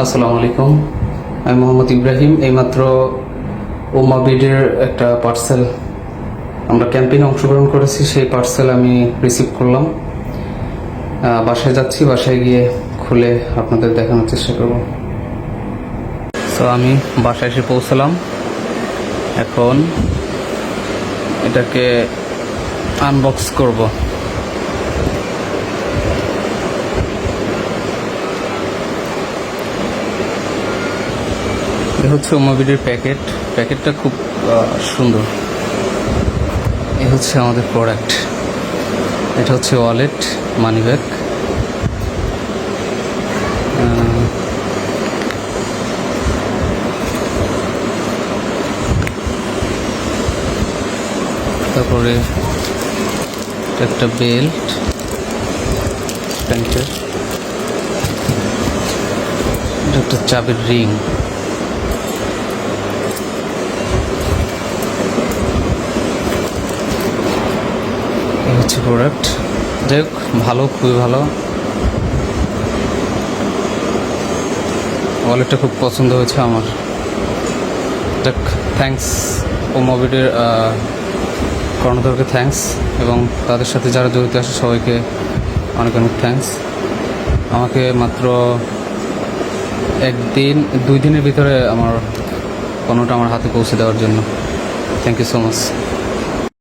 আসসালামু আলাইকুম, আমি মোহাম্মদ ইব্রাহিম। এইমাত্র ওমাবিডের একটা পার্সেল আমরা ক্যাম্পেইনে অংশগ্রহণ করেছি, সেই পার্সেল আমি রিসিভ করলাম। বাসায় যাচ্ছি, বাসায় গিয়ে খুলে আপনাদের দেখানোর চেষ্টা করব। তো আমি বাসায় এসে পৌঁছলাম, এখন এটাকে আনবক্স করব। এ হচ্ছে ওমাবিডের প্যাকেটটা খুব সুন্দর। এ হচ্ছে আমাদের প্রোডাক্ট। এটা হচ্ছে ওয়ালেট, মানি ব্যাগ। তারপরে একটা বেল্ট প্যান্টের, এটা একটা চাবির রিং। এই হচ্ছে প্রোডাক্ট। যাই হোক, ভালো, খুবই ভালো। ওয়ালেটটা খুব পছন্দ হয়েছে আমার। যাক, থ্যাঙ্কস ওমাবিডের কর্ণধারকে থ্যাঙ্কস, এবং তাদের সাথে যারা জড়িত আছে সবাইকে অনেক অনেক থ্যাঙ্কস। আমাকে মাত্র 2 দিনের ভিতরে আমার পণ্যটা আমার হাতে পৌঁছে দেওয়ার জন্য থ্যাংক ইউ সো মাচ।